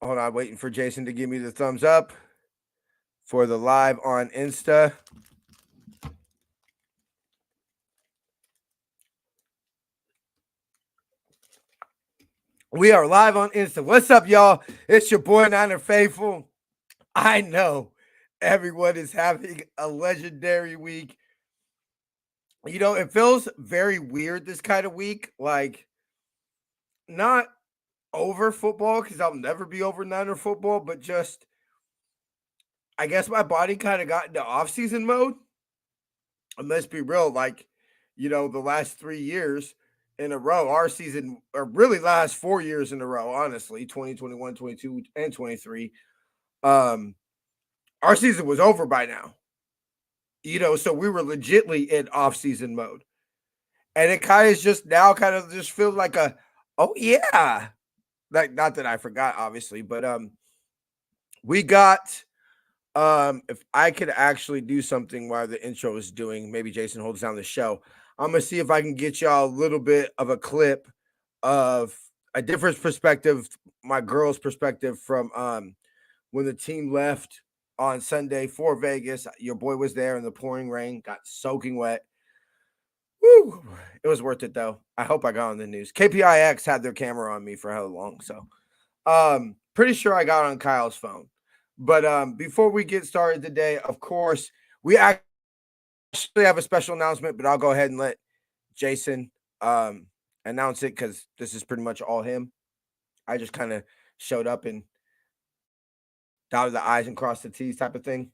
Hold on, waiting for Jason to give me the thumbs up for the live on Insta. We are live on Insta. What's up, y'all? It's your boy Niner Faithful. I know everyone is having a legendary week. You know, it feels very weird this kind of week. Like, not over football because I'll never be over Niner football, but just, I guess my body kind of got into off-season mode. And let's be real, like, the last 3 years in a row, our season, or really last 4 years in a row, honestly, 2021, 22, and 23, our season was over by now. So we were legitly in off-season mode. And it kind of just now kind of just feels like oh yeah. Like, not that I forgot, obviously, but we got if I could actually do something while the intro is doing, maybe Jason holds down the show. I'm gonna see if I can get y'all a little bit of a clip of a different perspective, my girl's perspective from when the team left on Sunday for Vegas. Your boy was there in the pouring rain, got soaking wet. Woo! It was worth it though. I hope I got on the news. KPIX had their camera on me for how long, so pretty sure I got on Kyle's phone. But before we get started today, of course, we actually have a special announcement, but I'll go ahead and let Jason announce it because this is pretty much all him. I just kind of showed up and dotted the I's and crossed the T's type of thing.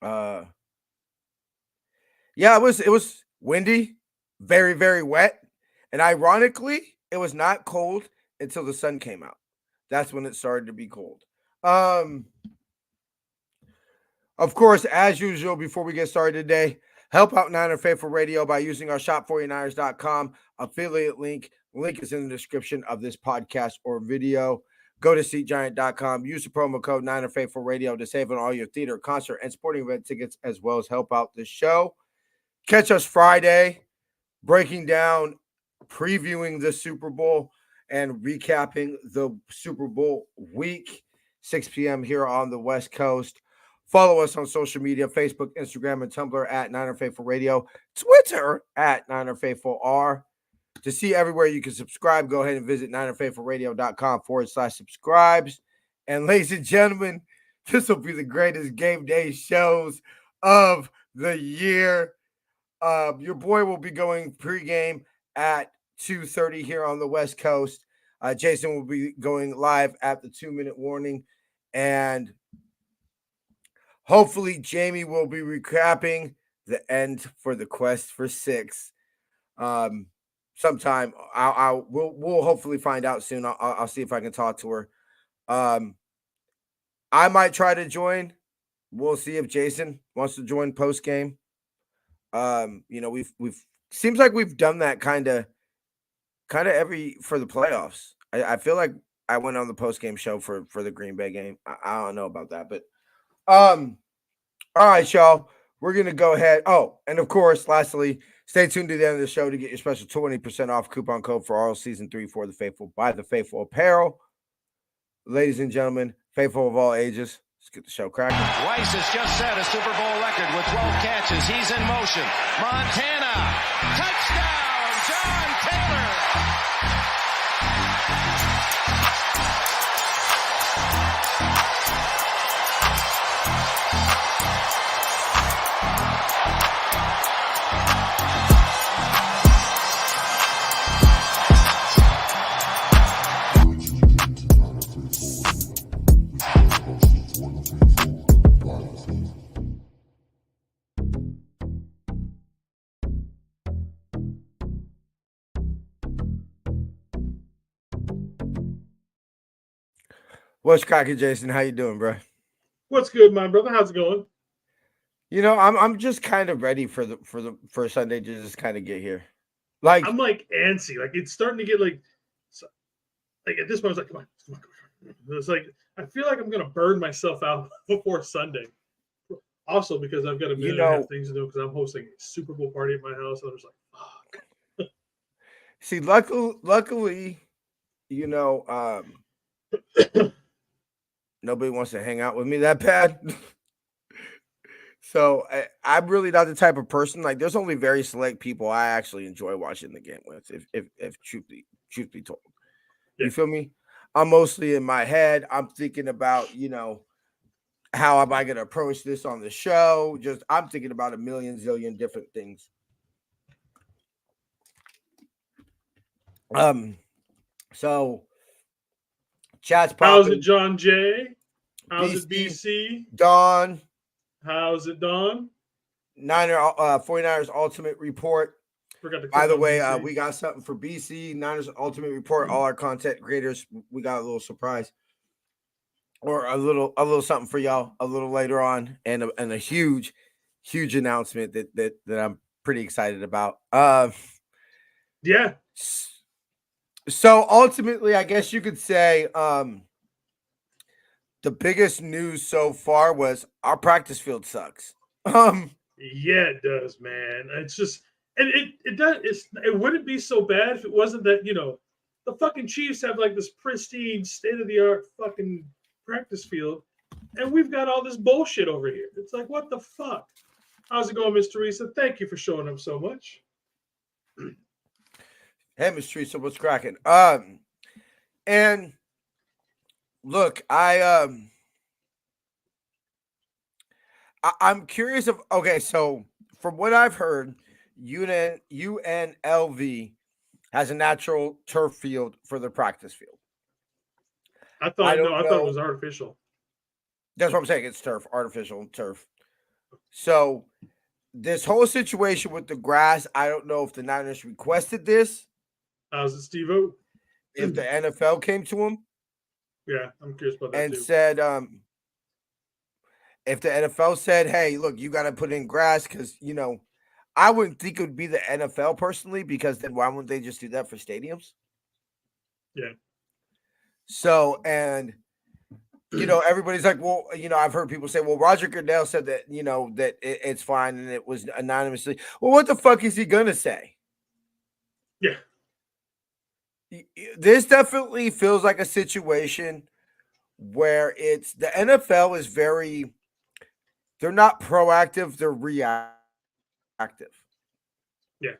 Yeah, it was windy, very, very wet. And ironically, it was not cold until the sun came out. That's when it started to be cold. Of course, as usual, before we get started today, help out Niner Faithful Radio by using our shop49ers.com affiliate link. Link is in the description of this podcast or video. Go to SeatGiant.com. Use the promo code Niner Faithful Radio to save on all your theater, concert, and sporting event tickets, as well as help out the show. Catch us Friday, breaking down, previewing the Super Bowl, and recapping the Super Bowl week, 6 p.m. here on the West Coast. Follow us on social media, Facebook, Instagram, and Tumblr at Niner Faithful Radio, Twitter at Niner Faithful R. To see everywhere you can subscribe, go ahead and visit NinerFaithfulRadio.com/subscribes. And ladies and gentlemen, this will be the greatest game day shows of the year. Your boy will be going pregame at 2:30 here on the West Coast. Jason will be going live at the 2-minute warning. And hopefully Jamie will be recapping the end for the quest for 6. Sometime we'll hopefully find out soon. I'll see if I can talk to her. I might try to join. We'll see if Jason wants to join post game. We've seems like we've done that kind of every for the playoffs. I feel like I went on the post game show for the Green Bay game. I don't know about that, but all right, y'all. We're gonna go ahead. Oh, and of course, lastly, stay tuned to the end of the show to get your special 20% off coupon code for all season 3 for the Faithful by the Faithful Apparel. Ladies and gentlemen, faithful of all ages, let's get the show cracking. Rice has just set a Super Bowl record with 12 catches. He's in motion. Montana, touchdown, John Taylor. What's cracking, Jason? How you doing, bro? What's good, my brother? How's it going? I'm just kind of ready for Sunday to just kind of get here. Like, I'm like antsy. Like it's starting to get like at this point, I was like, come on. It's like I feel like I'm gonna burn myself out before Sunday. Also, because I've got a minute and a half things to do because I'm hosting a Super Bowl party at my house, and I'm just like, fuck. See, luckily, Nobody wants to hang out with me that bad. So I'm really not the type of person. Like, there's only very select people I actually enjoy watching the game with. If truth be told, Yeah. you feel me? I'm mostly in my head. I'm thinking about how am I going to approach this on the show? Just I'm thinking about a million zillion different things. So chat's popping. How's it, John J? How's it, BC? Don. How's it, Don? 49ers Ultimate Report. By the way, BC. we got something for BC Niners Ultimate Report. All our content creators, we got a little surprise, or a little something for y'all a little later on, and a huge announcement that I'm pretty excited about. Yeah. So ultimately, I guess you could say the biggest news so far was our practice field sucks. Yeah, it does, man. It's just, and it does. It wouldn't be so bad if it wasn't that the fucking Chiefs have like this pristine, state of the art fucking practice field, and we've got all this bullshit over here. It's like, what the fuck? How's it going, Miss Teresa? Thank you for showing up so much. Hey, Miss Teresa, what's cracking? And look, I'm curious of. Okay, so from what I've heard, UNLV has a natural turf field for their practice field. I thought it was artificial. That's what I'm saying. It's turf, artificial turf. So this whole situation with the grass, I don't know if the Niners requested this. How's it, Steve-O? If the NFL came to him. Yeah, I'm curious about that and too. Said, if the NFL said, hey, look, you got to put in grass because, I wouldn't think it would be the NFL personally, because then why wouldn't they just do that for stadiums? Yeah. So, and, everybody's like, well, I've heard people say, well, Roger Goodell said that, that it's fine and it was anonymously. Well, what the fuck is he going to say? Yeah. This definitely feels like a situation where it's the NFL is they're not proactive, they're reactive. Yeah.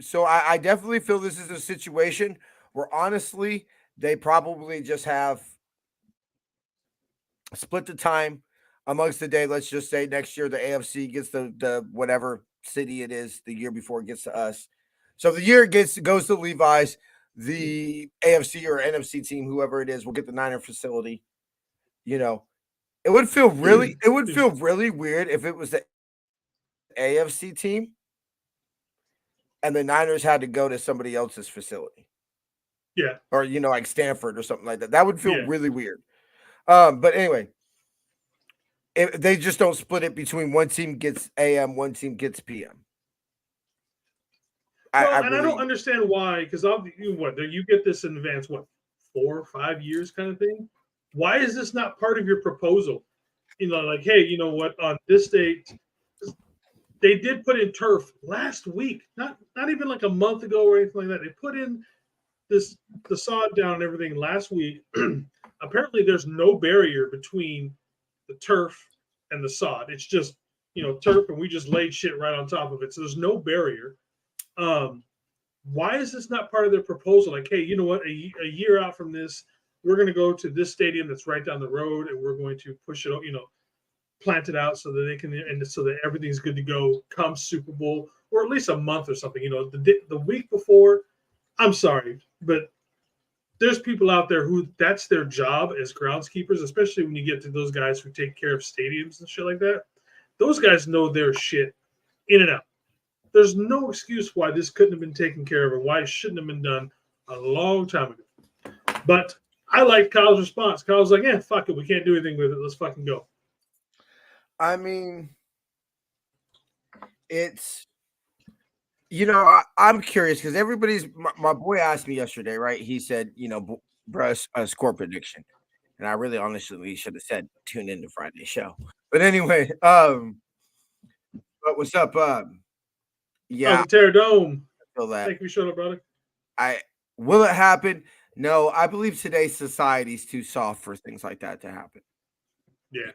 So I definitely feel this is a situation where honestly, they probably just have split the time amongst the day. Let's just say next year the AFC gets the whatever city it is the year before it gets to us. So the year it goes to Levi's, the AFC or NFC team, whoever it is, will get the Niner facility. It would feel really weird if it was the AFC team and the Niners had to go to somebody else's facility. Yeah. Or, like Stanford or something like that. That would feel really weird. But anyway, if they just don't split it between one team gets AM, one team gets PM. I don't understand why, because you get this in advance, 4 or 5 years kind of thing? Why is this not part of your proposal? Like, hey, you know what, on this date, they did put in turf last week, not even like a month ago or anything like that. They put in the sod down and everything last week. Apparently there's no barrier between the turf and the sod. It's just, turf, and we just laid shit right on top of it. So there's no barrier. Why is this not part of their proposal? Like, hey, you know what, a year out from this, we're going to go to this stadium that's right down the road, and we're going to push it, plant it out so that they can, and so that everything's good to go come Super Bowl, or at least a month or something. The week before. I'm sorry, but there's people out there who that's their job as groundskeepers, especially when you get to those guys who take care of stadiums and shit like that. Those guys know their shit in and out. There's no excuse why this couldn't have been taken care of, or why it shouldn't have been done a long time ago. But I like Kyle's response. Kyle's like, yeah, fuck it. We can't do anything with it. Let's fucking go. I mean, it's, I'm curious because everybody's, my boy asked me yesterday, right? He said, bruh, a score prediction. And I really honestly should have said, tune in to Friday's show. But anyway, but what's up? Yeah. Terror Dome. I feel that. Thank you for showing up, brother. Will it happen? No, I believe today's society is too soft for things like that to happen. Yeah,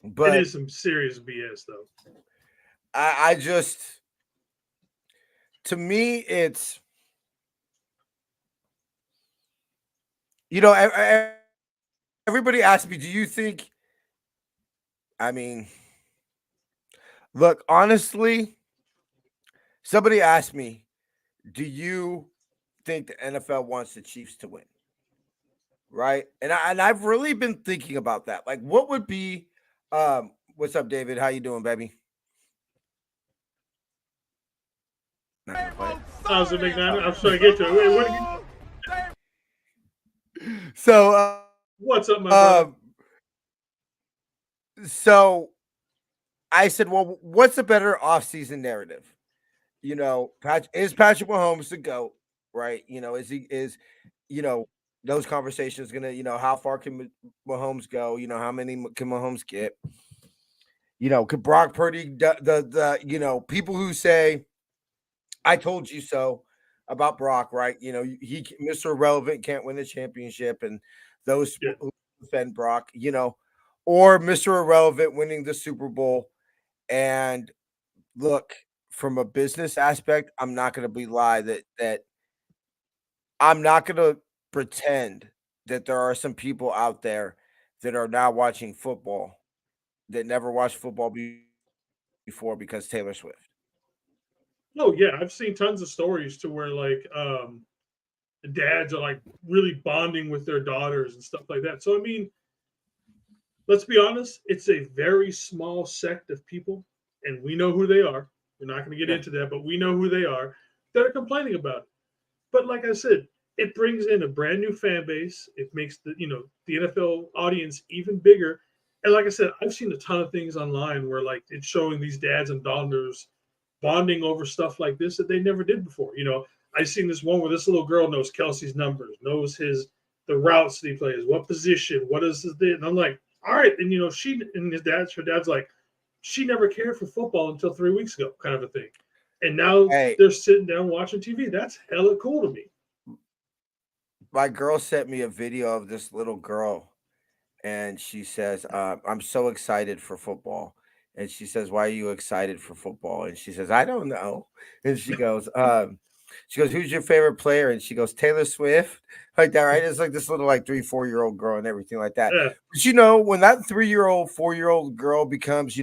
it But is some serious BS though. I just, to me, it's, everybody asks me, do you think, I mean, look, honestly, somebody asked me, do you think the NFL wants the Chiefs to win? Right? And I've really been thinking about that. Like, what would be, what's up, David? How you doing, baby? Not gonna play it. I was a big nine. I'm trying to get to it. Wait, So, what's up, my brother? So I said, well, what's a better offseason narrative? Is Patrick Mahomes the GOAT, right? Those conversations gonna, how far can Mahomes go? How many can Mahomes get? Could Brock Purdy, people who say, I told you so about Brock, right? Mr. Irrelevant can't win the championship, and those Yeah. who defend Brock, or Mr. Irrelevant winning the Super Bowl. And look, from a business aspect, I'm not going to lie that I'm not going to pretend that there are some people out there that are now watching football that never watched football before because Taylor Swift. Oh yeah, I've seen tons of stories to where like the dads are like really bonding with their daughters and stuff like that. So I mean, let's be honest, it's a very small sect of people, and we know who they are. We're not going to get Yeah. into that, but we know who they are that are complaining about it. But like I said, it brings in a brand new fan base. It makes the NFL audience even bigger. And like I said, I've seen a ton of things online where like it's showing these dads and daughters bonding over stuff like this that they never did before. I've seen this one where this little girl knows Kelsey's numbers, knows the routes that he plays, what position, what is his, and I'm like, all right, and she and her dad's like, she never cared for football until 3 weeks ago, kind of a thing. And now Hey, they're sitting down watching TV. That's hella cool to me. my girl sent me a video of this little girl, and she says, I'm so excited for football. And she says, why are you excited for football? And she says, I don't know. And she goes, who's your favorite player? And she goes, Taylor Swift, like that, right? It's like this little like 3-4-year-old girl and everything like that. Yeah. But when that 3-year-old, 4-year-old girl becomes,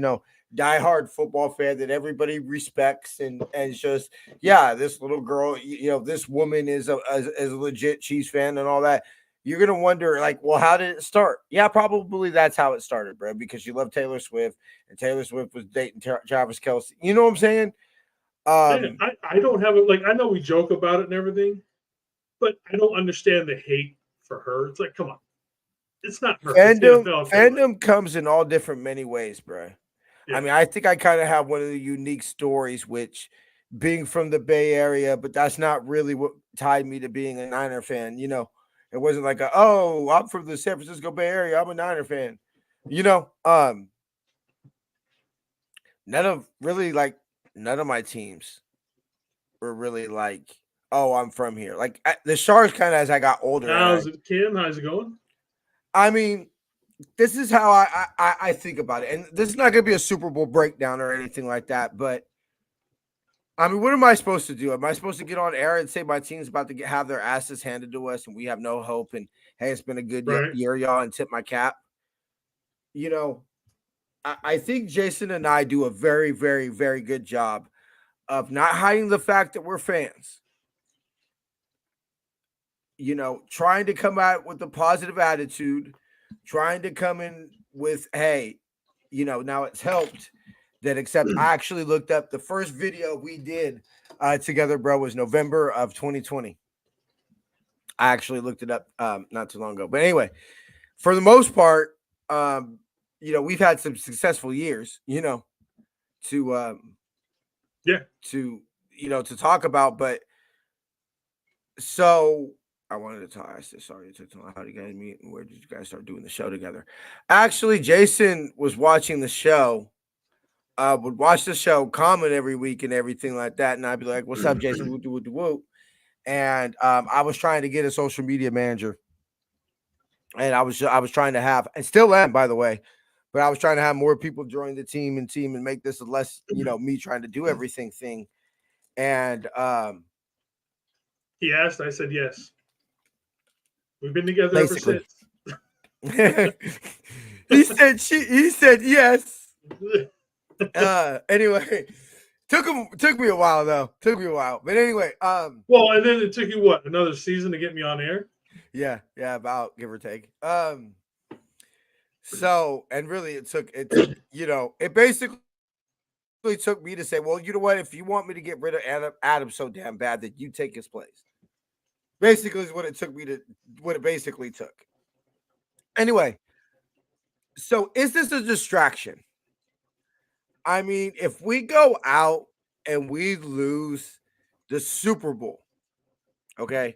diehard football fan that everybody respects and just, yeah, this little girl, this woman is a legit Chiefs fan and all that. You're gonna wonder, like, well, how did it start? Yeah, probably that's how it started, bro. Because you love Taylor Swift, and Taylor Swift was dating Travis Kelce. You know what I'm saying? I don't have it. Like, I know we joke about it and everything, but I don't understand the hate for her. It's like, come on, it's not her. Fandom comes in all different many ways, bro. Yeah. I mean, I think I kind of have one of the unique stories, which being from the Bay Area, but that's not really what tied me to being a Niner fan. It wasn't like I'm from the San Francisco Bay Area, I'm a Niner fan. None of my teams were really like, oh, I'm from here. Like the Sharks kind of as I got older. How's it, Kim? How's it going? I mean, this is how I think about it. And this is not going to be a Super Bowl breakdown or anything like that. But, I mean, what am I supposed to do? Am I supposed to get on air and say my team's about to have their asses handed to us and we have no hope and, hey, it's been a good year, y'all, and tip my cap? I think Jason and I do a very, very, very good job of not hiding the fact that we're fans. Trying to come out with a positive attitude, trying to come in with, hey, now it's helped that except I actually looked up the first video we did together, bro, was November of 2020. I actually looked it up not too long ago. But anyway, for the most part, we've had some successful years, to talk about. But so I wanted to ask this. Sorry, it took too long. How did you guys meet and where did you guys start doing the show together? Actually, Jason was watching the show, would watch the show, comment every week and everything like that. And I'd be like, what's up, Jason? Woo, woo, woo, woo. and I was trying to get a social media manager, and I was trying to have, and still am, by the way, but I was trying to have more people join the team and make this a less, me trying to do everything thing. And he asked, I said yes. We've been together basically ever since. he said yes. Anyway, took me a while though. But anyway, well, and then it took you what, another season to get me on air? Yeah, about give or take. So, and really it took it basically took me to say, well, you know what, if you want me to get rid of Adam so damn bad, that you take his place. Basically is what it basically took. Anyway, so is this a distraction? I mean, if we go out and we lose the Super Bowl, okay?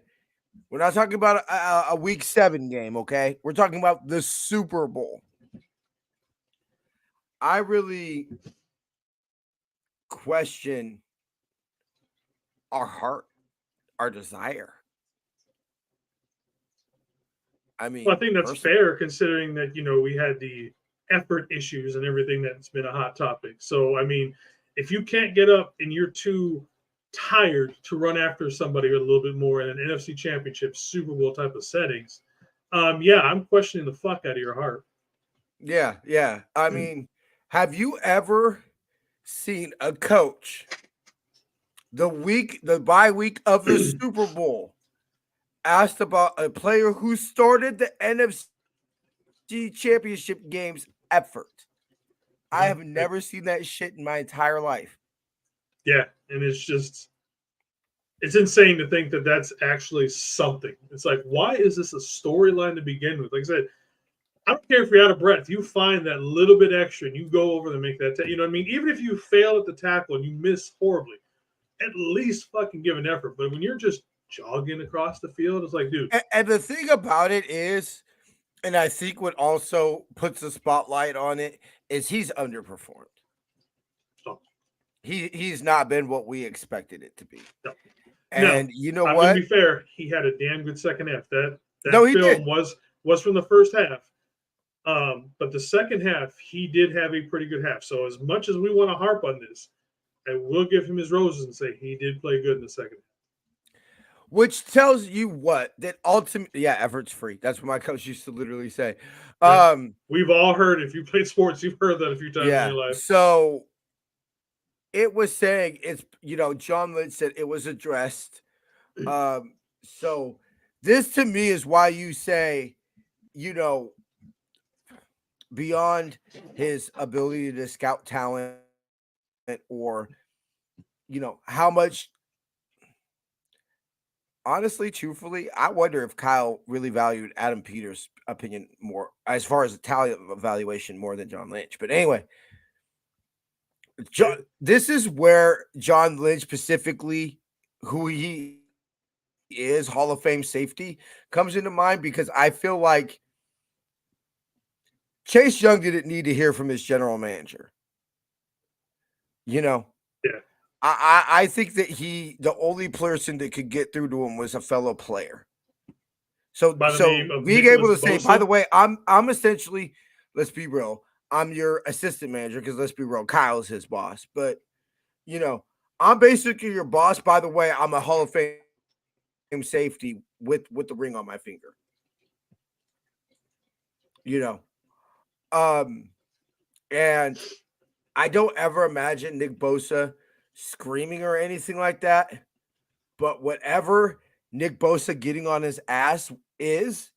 We're not talking about a week 7 game, okay? We're talking about the Super Bowl. I really question our heart, our desire. I mean, well, I think that's fair considering that, we had the effort issues and everything that's been a hot topic. So, I mean, if you can't get up and you're too tired to run after somebody a little bit more in an NFC Championship, Super Bowl type of settings, I'm questioning the fuck out of your heart. Yeah. I mean, have you ever seen a coach the bye week of the Super Bowl asked about a player who started the NFC Championship game's effort? I have never seen that shit in my entire life. Yeah, and it's insane to think that that's actually something. It's like, why is this a storyline to begin with? Like I said, I don't care if you're out of breath. You find that little bit extra and you go over and make that. You know what I mean? Even if you fail at the tackle and you miss horribly, at least fucking give an effort. But when you're just jogging across the field, it's like, dude. And the thing about it is, and I think what also puts the spotlight on it, is he's underperformed. Oh. He's not been what we expected it to be. No. And you know I'm what? gonna be fair, he had a damn good second half. That no, film did. was from the first half. But the second half, he did have a pretty good half. So as much as we want to harp on this, I will give him his roses and say he did play good in the second half. Which tells you what? That ultimately, effort's free. That's what my coach used to literally say. We've all heard, if you played sports, you've heard that a few times in your life. So it was saying John Lynch said it was addressed. So this to me is why you say, beyond his ability to scout talent or, how much, honestly, truthfully, I wonder if Kyle really valued Adam Peters' opinion more as far as the talent evaluation more than John Lynch. But anyway, this is where John Lynch specifically, who he is, Hall of Fame safety, comes into mind, because I feel like Chase Young didn't need to hear from his general manager. Yeah. I think that the only person that could get through to him was a fellow player. So being able to say, by the way, I'm essentially, let's be real, I'm your assistant manager, because let's be real, Kyle's his boss. But I'm basically your boss. By the way, I'm a Hall of Fame safety with the ring on my finger. And I don't ever imagine Nick Bosa screaming or anything like that. But whatever Nick Bosa getting on his ass is,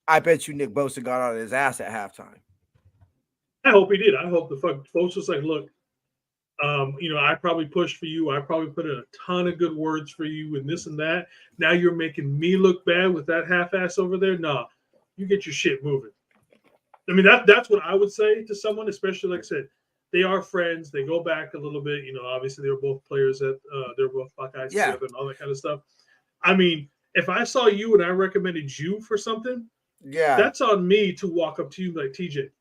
I bet you Nick Bosa got on his ass at halftime. I hope he did. I hope the fuck Bosa was like, look, I probably pushed for you. I probably put in a ton of good words for you and this and that. Now you're making me look bad with that half-ass over there. Nah, you get your shit moving. I mean, that's what I would say to someone, especially, like I said, they are friends. They go back a little bit. Obviously they were both players they're both Buckeyes together and all that kind of stuff. I mean, if I saw you and I recommended you for something, that's on me to walk up to you like, TeeJay,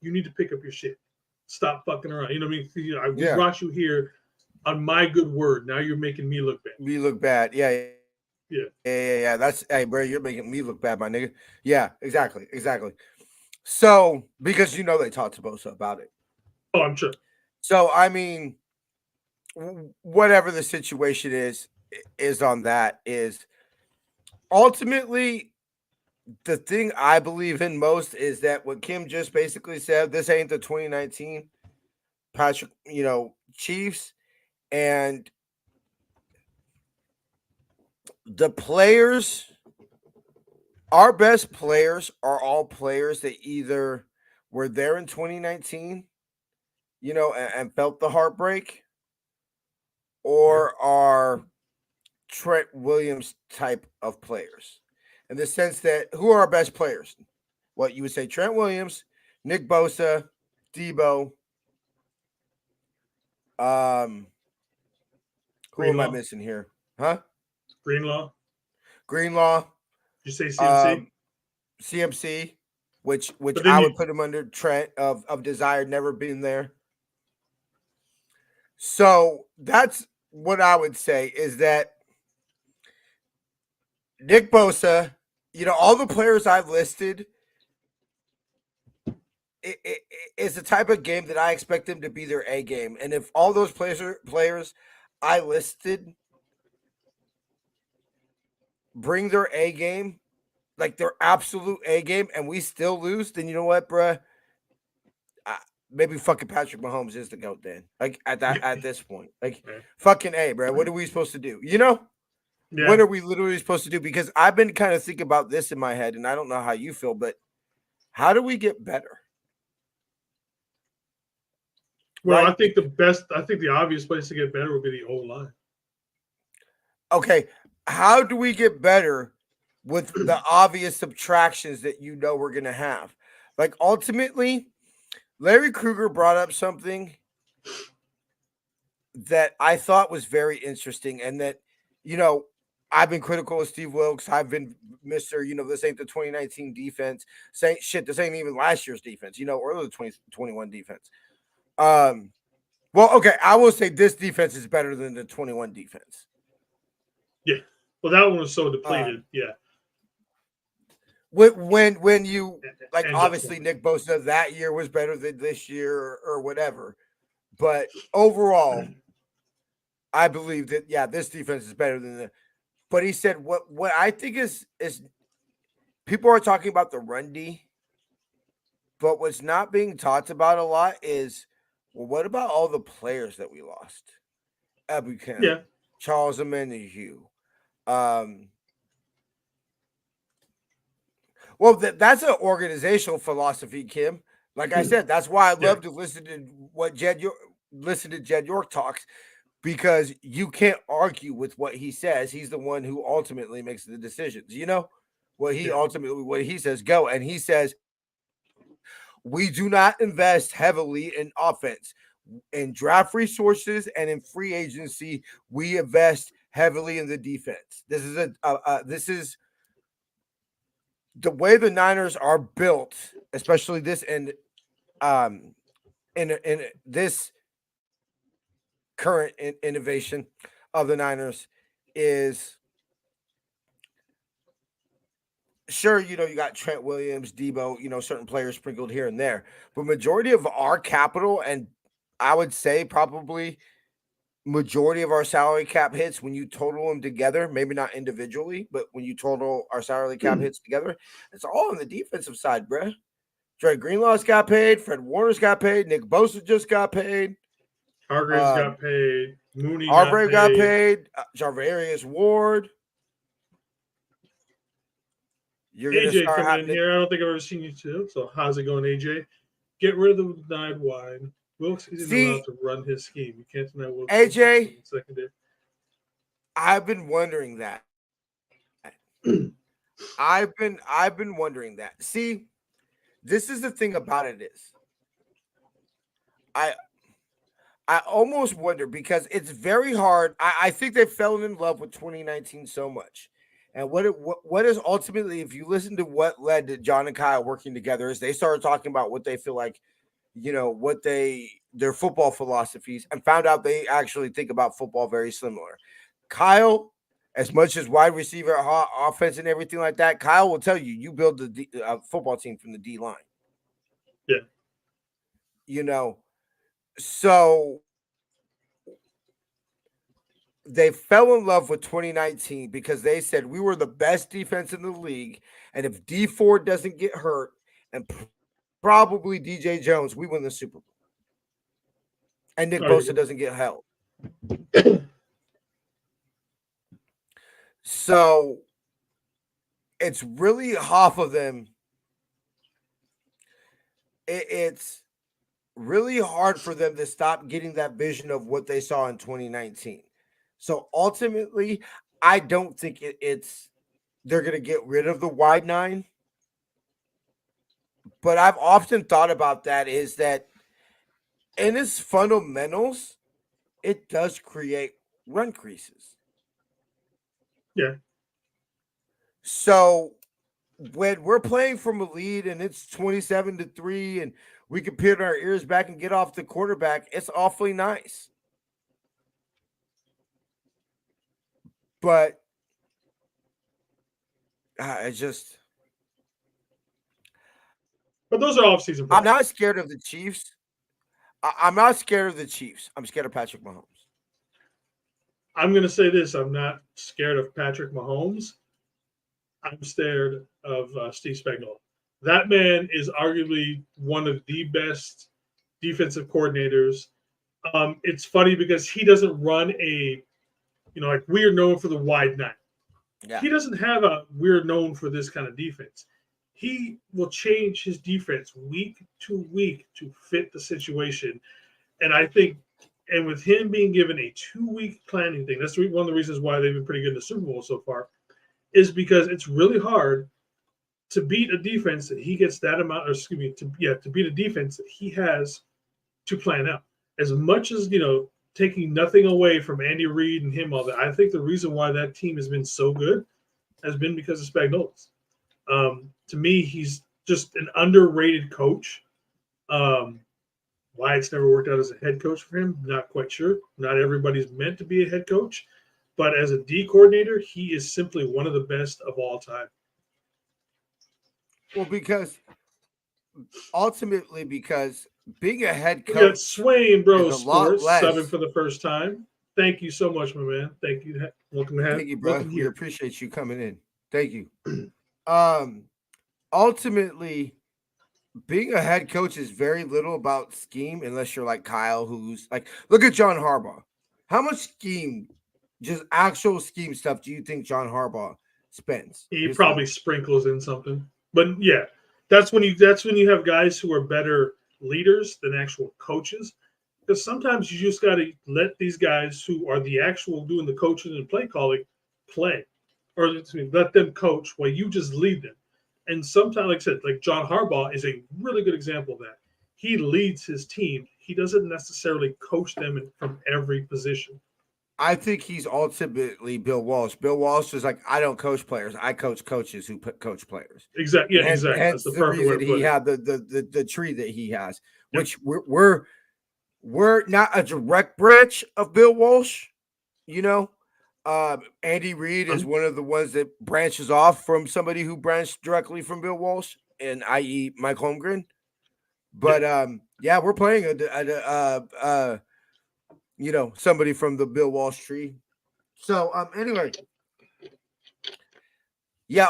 you need to pick up your shit. Stop fucking around. You know what I mean? I brought you here on my good word. Now you're making me look bad. Me look bad. Yeah. Yeah. That's hey, bro. You're making me look bad, my nigga. Yeah, exactly. So because they talked to Bosa about it. Oh, I'm sure. So I mean, whatever the situation is on that is ultimately the thing I believe in most is that what Kim just basically said. This ain't the 2019 Patrick, Chiefs, and the players. Our best players are all players that either were there in 2019, and felt the heartbreak, or are Trent Williams type of players. In the sense that who are our best players? What you would say Trent Williams, Nick Bosa, Debo. Who am I missing here? Huh? Greenlaw. Did you say CMC? CMC, which I would put him under Trent of desired, never been there. So that's what I would say is that Nick Bosa, all the players I've listed, it's the type of game that I expect them to be their A game. And if all those players I listed bring their A game, like their absolute A game, and we still lose, then you know what, bruh? Maybe fucking Patrick Mahomes is the GOAT then. Like at this point. Like fucking A, bro. What are we supposed to do? Yeah. What are we literally supposed to do? Because I've been kind of thinking about this in my head, and I don't know how you feel, but how do we get better? Well, right? I think the obvious place to get better would be the O-line. Okay. How do we get better with the obvious subtractions that we're going to have? Like ultimately, Larry Krueger brought up something that I thought was very interesting, and that, I've been critical of Steve Wilkes. I've been Mr. This ain't the 2019 defense. Saying shit, this ain't even last year's defense, or the 2021 defense. Well, okay, I will say this defense is better than the 21 defense. Yeah. Well, that one was so depleted. Yeah. When you like, obviously Nick Bosa that year was better than this year or whatever, but overall, I believe that this defense is better than the. But he said what I think is people are talking about the run D, but what's not being talked about a lot is, well, what about all the players that we lost? Abuchan, Charles Omenihu. Well, that's an organizational philosophy, Kim. Like I said, that's why I love to listen to Jed York talks, because you can't argue with what he says. He's the one who ultimately makes the decisions. What he says, go. And he says, we do not invest heavily in offense. In draft resources and in free agency, we invest heavily in the defense. This is the way the Niners are built, especially this in this current innovation of the Niners is, sure, you got Trent Williams, Debo, certain players sprinkled here and there, but majority of our capital, and I would say probably majority of our salary cap hits, when you total them together, maybe not individually, but when you total our salary cap hits together, it's all on the defensive side, bruh. Dre Greenlaw's got paid. Fred Warner's got paid. Nick Bosa just got paid. Hargraves got paid. Mooney got paid. Jarvarius Ward. You're AJ coming in here. I don't think I've ever seen you too. So how's it going, AJ? Get rid of the denied wide. Wilkes isn't allowed to run his scheme. You can't deny Wilkes. AJ, I've been wondering that. I've been wondering that. See, this is the thing about it is, I almost wonder, because it's very hard. I think they've fallen in love with 2019 so much. And what is ultimately, if you listen to what led to John and Kyle working together, is they started talking about what they feel like, what their football philosophies, and found out they actually think about football very similar. Kyle As much as wide receiver offense and everything like that, Kyle will tell you, you build the football team from the D line. Yeah. So they fell in love with 2019 because they said we were the best defense in the league. And if D Ford doesn't get hurt and probably DJ Jones, we win the Super Bowl. And Nick Bosa doesn't get held. So it's really half of them. It's really hard for them to stop getting that vision of what they saw in 2019. So ultimately, I don't think they're going to get rid of the wide nine. But I've often thought about that is that in its fundamentals, it does create run creases. Yeah. So when we're playing from a lead and it's 27-3 and we can pin our ears back and get off the quarterback, it's awfully nice. But I just... But those are off-season problems. I'm not scared of the Chiefs. I'm not scared of the Chiefs. I'm scared of Patrick Mahomes. I'm going to say this. I'm not scared of Patrick Mahomes. I'm scared of Steve Spagnuolo. That man is arguably one of the best defensive coordinators. It's funny because he doesn't run like we're known for the wide nine. Yeah. He doesn't have we're known for this kind of defense. He will change his defense week to week to fit the situation. And I think, and with him being given a 2-week planning thing, that's one of the reasons why they've been pretty good in the Super Bowl so far, is because it's really hard to beat a defense that he gets that amount, to beat a defense that he has to plan out. As much as, taking nothing away from Andy Reid and him, all that, I think the reason why that team has been so good has been because of Spagnuolo. To me, he's just an underrated coach. Why it's never worked out as a head coach for him, not quite sure. Not everybody's meant to be a head coach. But as a D coordinator, he is simply one of the best of all time. Well, because being a head coach. We got Swain Bros Sports subbing for the first time. Thank you so much, my man. Thank you. Welcome to have. Thank you, bro. We appreciate you coming in. Thank you. Ultimately, being a head coach is very little about scheme unless you're like Kyle, who's like, look at John Harbaugh. How much scheme, just actual scheme stuff, do you think John Harbaugh spends? He probably sprinkles in something. But yeah, that's when you have guys who are better leaders than actual coaches. Because sometimes you just got to let these guys who are the actual doing the coaching and play calling play. Or let them coach while you just lead them. And sometimes, like I said, like John Harbaugh is a really good example of that. He leads his team. He doesn't necessarily coach them from every position. I think he's ultimately Bill Walsh. Bill Walsh is like, I don't coach players. I coach coaches who coach players. Exactly. Yeah, exactly. That's the perfect reason he had the tree that he has, yep. Which we're not a direct branch of Bill Walsh, Andy Reid is one of the ones that branches off from somebody who branched directly from Bill Walsh, and i.e. Mike Holmgren. But we're playing somebody from the Bill Walsh tree. So anyway,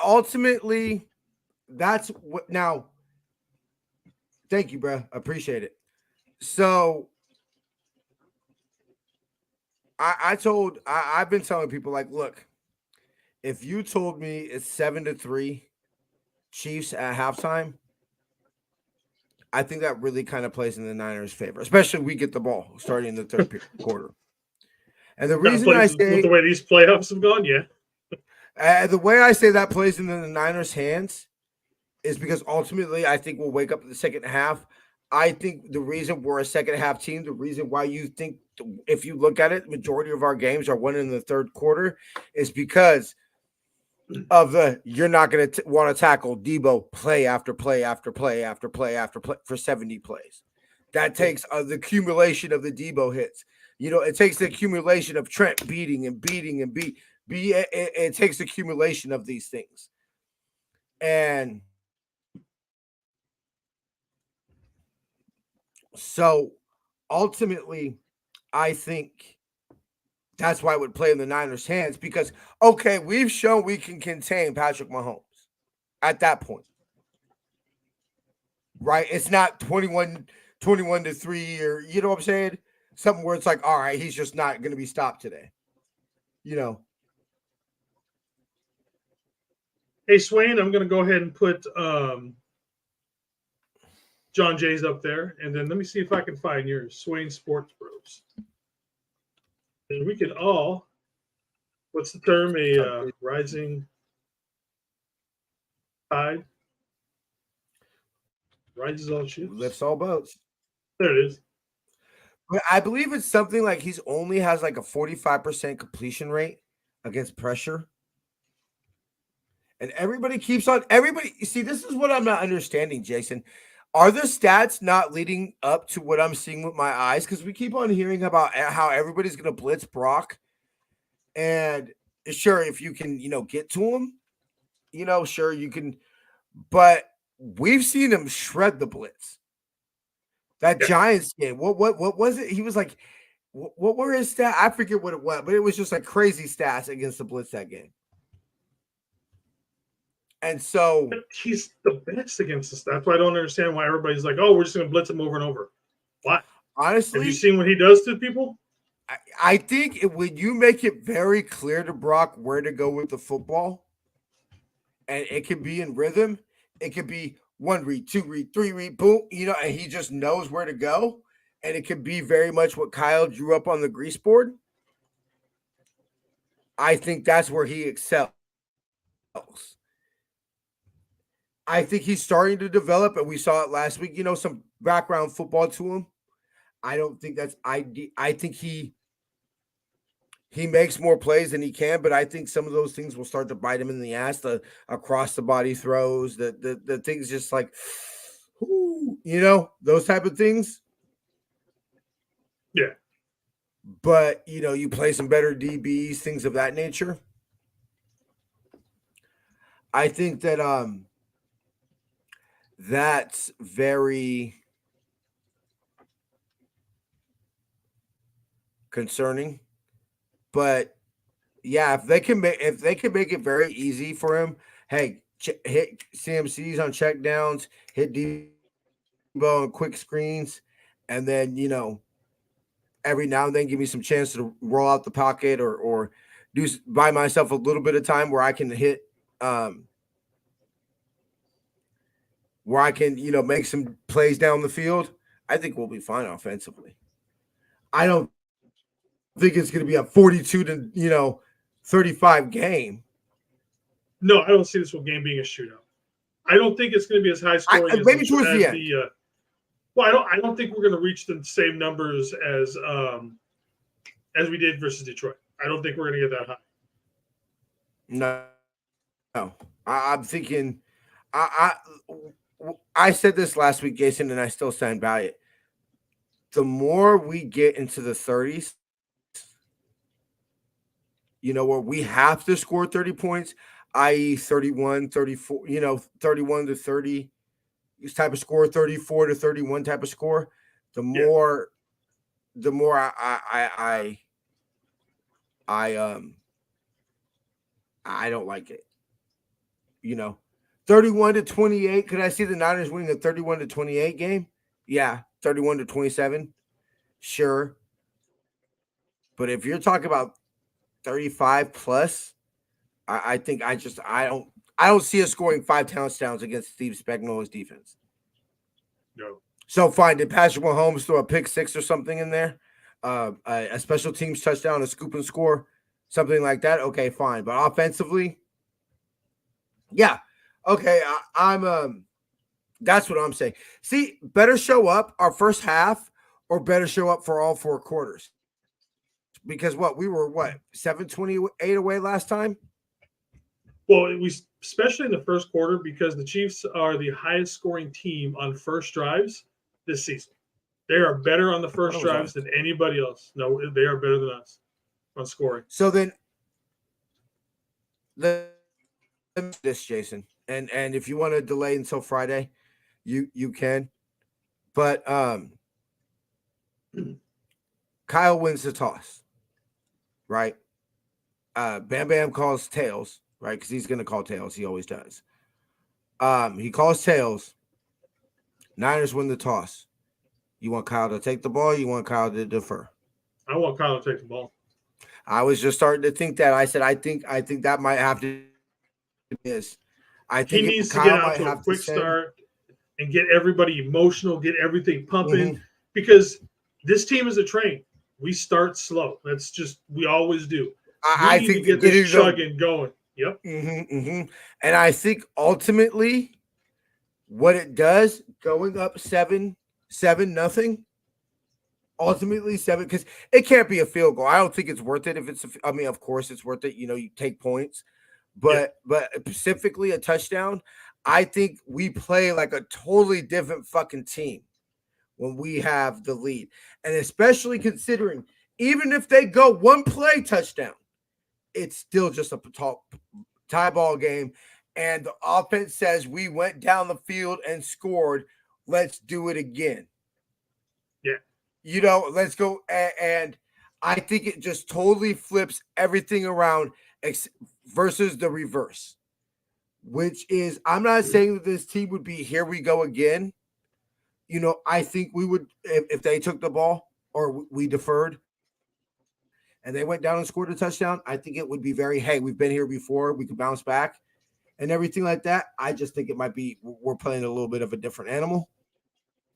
ultimately that's what now. Thank you, bro. Appreciate it. So I've been telling people, like, look, if you told me it's 7-3 Chiefs at halftime, I think that really kind of plays in the Niners' favor, especially if we get the ball starting in the third quarter. And the reason I say with the way these playoffs have gone, the way I say that plays in the Niners' hands is because ultimately I think we'll wake up in the second half. I think the reason we're a second half team, the reason why you think, if you look at it, the majority of our games are won in the third quarter is because of you're not going to want to tackle Debo play after play after play after play after play for 70 plays. That takes the accumulation of the Debo hits. It takes the accumulation of Trent beating it takes accumulation of these things. And so ultimately, I think that's why it would play in the Niners' hands because, okay, we've shown we can contain Patrick Mahomes at that point. Right? It's not 21 to 3 or, you know what I'm saying? Something where it's like, all right, he's just not going to be stopped today. You know? Hey, Swain, I'm going to go ahead and put John Jay's up there. And then let me see if I can find yours, Swain Sports Bros. And we can all, what's the term? A rising tide? Rises all ships. Lifts all boats. There it is. But I believe it's something like he's only has like a 45% completion rate against pressure. And everybody keeps on, you see, this is what I'm not understanding, Jason. Are the stats not leading up to what I'm seeing with my eyes? Because we keep on hearing about how everybody's going to blitz Brock. And sure, if you can, get to him, sure you can. But we've seen him shred the blitz. That Giants game, what was it? He was like, what were his stats? I forget what it was, but it was just like crazy stats against the blitz that game. And so he's the best against us. That's why I don't understand why everybody's like, oh, we're just going to blitz him over and over. Why? Honestly, have you seen what he does to people? I think when you make it very clear to Brock where to go with the football, and it can be in rhythm, it could be 1 read, 2 read, 3 read, boom, and he just knows where to go. And it could be very much what Kyle drew up on the grease board. I think that's where he excels. I think he's starting to develop, and we saw it last week, some background football to him. I don't think that's ID. I think he makes more plays than he can, but I think some of those things will start to bite him in the ass. The across the body throws, the things just like, those type of things. Yeah. But you play some better DBs, things of that nature. I think that that's very concerning. But yeah, if they can make it very easy for him, hey, hit CMCs on check downs, hit Debo on quick screens, and then every now and then give me some chance to roll out the pocket or do buy myself a little bit of time where I can hit where I can make some plays down the field. I think we'll be fine offensively. I don't think it's going to be a 42 to 35 game. No, I don't see this whole game being a shootout. I don't think it's going to be as high scoring maybe towards the end. Well, I don't think we're going to reach the same numbers as we did versus Detroit. I don't think we're going to get that high. No. I'm thinking. I said this last week, Jason, and I still stand by it. The more we get into the 30s, where we have to score 30 points, i.e. 31, 34, 31 to 30 type of score, 34 to 31 type of score, the more I don't like it. 31 to 28. Could I see the Niners winning a 31 to 28 game? Yeah, 31 to 27. Sure. But if you're talking about 35 plus, I think I don't see us scoring 5 touchdowns against Steve Spagnuolo's defense. No. So fine. Did Patrick Mahomes throw a pick 6 or something in there? A special teams touchdown, a scoop and score, something like that? Okay, fine. But offensively, yeah. Okay, I'm that's what I'm saying. See, better show up our first half or better show up for all 4 quarters. Because we were 728 away last time? Well, we especially in the first quarter because the Chiefs are the highest scoring team on first drives this season. They are better on the first drives than anybody else. No, they are better than us on scoring. So then this, Jason, and if you want to delay until Friday, you can. But Kyle wins the toss, right? Bam Bam calls tails, right? Because he's gonna call tails. He always does. He calls tails. Niners win the toss. You want Kyle to take the ball? You want Kyle to defer? I want Kyle to take the ball. I was just starting to think that. I said, I think that might have to be this. I think he needs to Kyle get out to a quick start and get everybody emotional, get everything pumping, because this team is a train. We start slow. That's just, we always do. I think to get this chugging going. Yep. And I think ultimately what it does, going up 7-0, ultimately 7, because it can't be a field goal. I don't think it's worth it. If it's, I mean, of course it's worth it. You know, you take points, but specifically a touchdown, I think we play like a totally different fucking team when we have the lead. And especially considering, even if they go one play touchdown, it's still just a tie ball game. And the offense says, we went down the field and scored. Let's do it again. Yeah. You know, let's go. And I think it just totally flips everything around versus the reverse, which is, I'm not saying that this team would be here we go again. You know, I think we would, if they took the ball or we deferred and they went down and scored a touchdown, I think it would be very, hey, we've been here before. We could bounce back and everything like that. I just think it might be, we're playing a little bit of a different animal.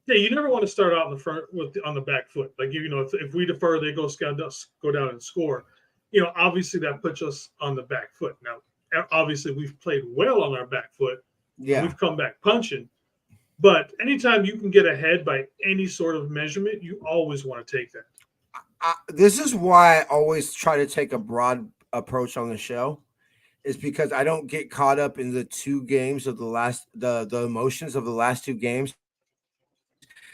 Yeah, you never want to start out in the front on the back foot. Like, you know, if we defer, they go down and score. You know, obviously that puts us on the back foot. Now, obviously we've played well on our back foot. Yeah, we've come back punching. But anytime you can get ahead by any sort of measurement, you always want to take that. This is why I always try to take a broad approach on the show, is because I don't get caught up in the two games of the emotions of the last two games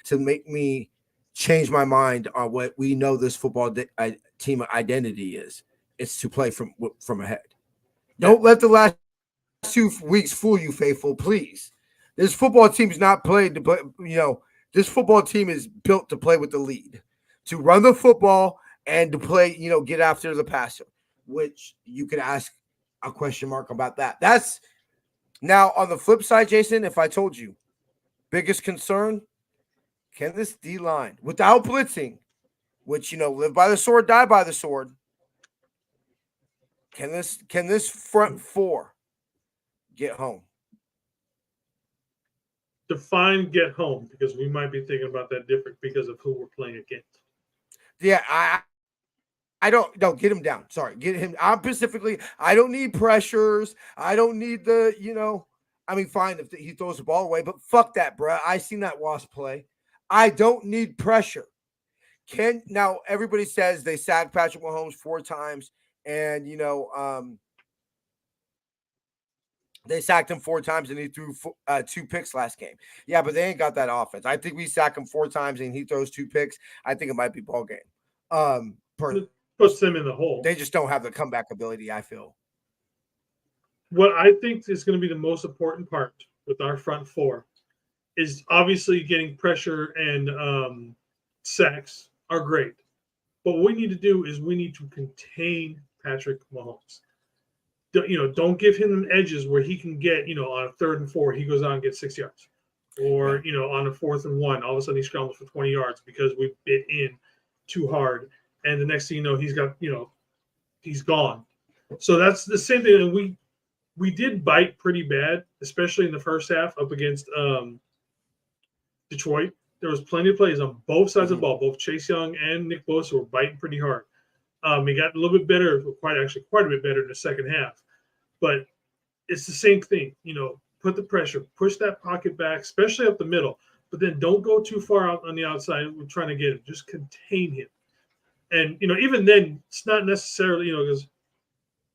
to make me change my mind on what we know this football team identity is. It's to play from ahead. Don't let the last 2 weeks fool you, faithful, please. This football team is not played to play, you know, this football team is built to play with the lead, to run the football and to play, you know, get after the passer, which you could ask a question mark about that. That's now on the flip side, Jason, if I told you, biggest concern, can this D-line, without blitzing, which, you know, live by the sword, die by the sword, can this front four get home? Define get home, because we might be thinking about that different because of who we're playing against. Yeah, I don't get him down. Sorry, get him. I'm specifically, I don't need pressures. I don't need the, you know, I mean, fine if he throws the ball away, but fuck that, bro. I seen that Wasp play. I don't need pressure. Now everybody says they sacked Patrick Mahomes 4 times, and you know, they sacked him 4 times and he threw 2 picks last game. Yeah, but they ain't got that offense. I think we sack him 4 times and he throws 2 picks. I think it might be ball game. Puts them in the hole. They just don't have the comeback ability, I feel. What I think is going to be the most important part with our front four is obviously getting pressure, and sacks are great. But what we need to do is we need to contain Patrick Mahomes. Don't give him edges where he can get, on a 3rd and 4, he goes out and gets 6 yards. Or, on a 4th and 1, all of a sudden he scrambles for 20 yards because we bit in too hard. And the next thing you know, he's got, he's gone. So that's the same thing. And we did bite pretty bad, especially in the first half up against Detroit. There was plenty of plays on both sides of the ball. Both Chase Young and Nick Bosa were biting pretty hard. He got a little bit better, quite a bit better in the second half. But it's the same thing, put the pressure, push that pocket back, especially up the middle. But then don't go too far out on the outside. We're trying to get him. Just contain him. And, even then, it's not necessarily, because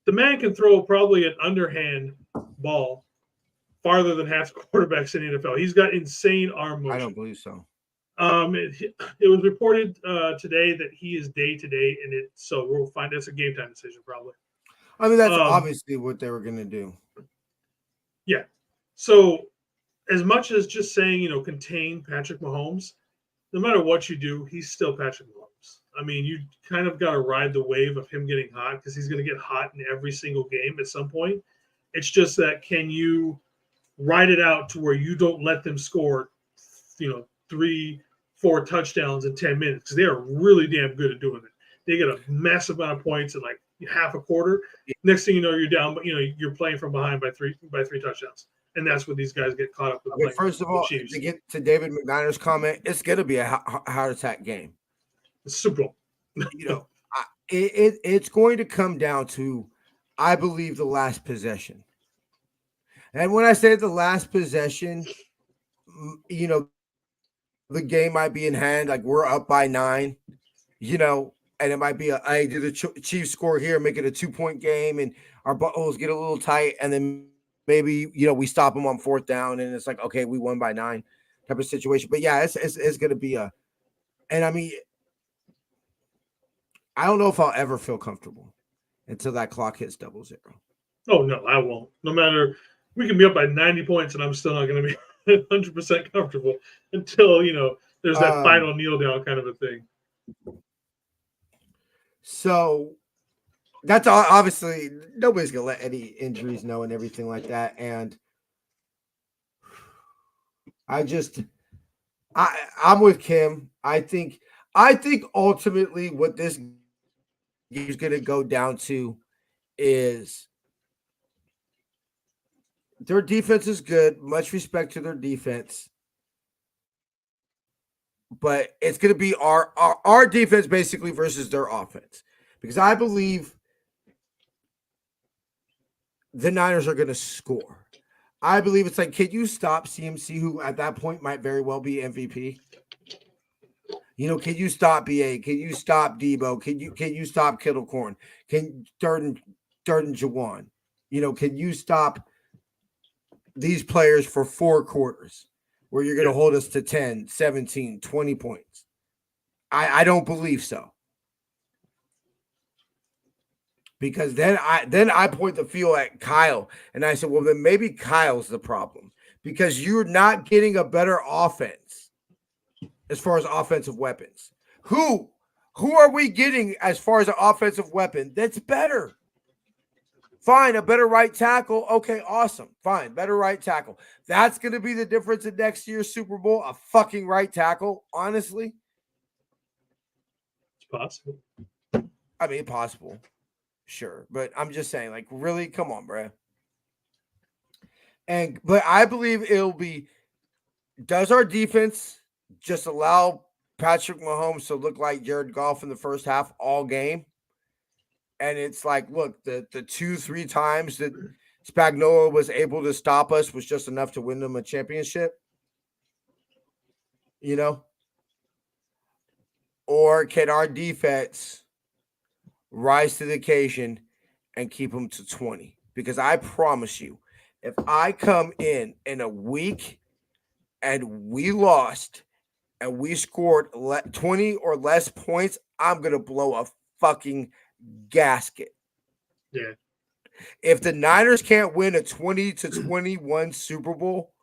the man can throw probably an underhand ball farther than half quarterbacks in the NFL. He's got insane arm motion. I don't believe so. It was reported today that he is day to day, and so we'll find that's a game time decision probably. I mean, that's obviously what they were going to do. Yeah. So as much as just saying, contain Patrick Mahomes, no matter what you do, he's still Patrick Mahomes. I mean, you kind of got to ride the wave of him getting hot because he's going to get hot in every single game at some point. It's just that can you ride it out to where you don't let them score, 3-4 touchdowns in 10 minutes because they are really damn good at doing it. They get a massive amount of points in like half a quarter. Next thing you know, you're down, but you're playing from behind by three touchdowns. And that's what these guys get caught up with. Okay, first of all, to get to David McNiner's comment, it's going to be a heart attack game. It's Super Bowl. It's going to come down to, I believe, the last possession. And when I say the last possession, the game might be in hand. Like we're up by 9, and it might be do the Chiefs score here, make it a 2-point game, and our buttholes get a little tight, and then maybe we stop them on 4th down, and it's like, okay, we won by 9 type of situation. But yeah, it's going to be and I mean, I don't know if I'll ever feel comfortable until that clock hits 00. Oh no, I won't. No matter, we can be up by 90 points, and I'm still not going to be 100% comfortable until there's that final kneel down kind of a thing. So that's obviously nobody's gonna let any injuries know and everything like that. And I'm with Kim. I think ultimately what this is gonna go down to is their defense is good. Much respect to their defense. But it's going to be our defense basically versus their offense. Because I believe the Niners are going to score. I believe it's like, can you stop CMC, who at that point might very well be MVP? Can you stop BA? Can you stop Debo? Can you stop Kittle Corn? Can third and Jawan? Can you stop these players for 4 quarters where you're going to hold us to 10, 17, 20 points? I don't believe so. Because then I point the field at Kyle, and I said, well, then maybe Kyle's the problem because you're not getting a better offense as far as offensive weapons. Who are we getting as far as an offensive weapon that's better? Fine, a better right tackle. Okay, awesome. Fine, better right tackle. That's going to be the difference in next year's Super Bowl, a fucking right tackle, honestly. It's possible. I mean, possible. Sure, but I'm just saying, like, really, come on, bro. But I believe it'll be, does our defense just allow Patrick Mahomes to look like Jared Goff in the first half all game? And it's like, look, the 2-3 times that Spagnuolo was able to stop us was just enough to win them a championship, Or can our defense rise to the occasion and keep them to 20? Because I promise you, if I come in a week and we lost and we scored 20 or less points, I'm going to blow a fucking gasket. Yeah. If the Niners can't win a 20-21 Super Bowl,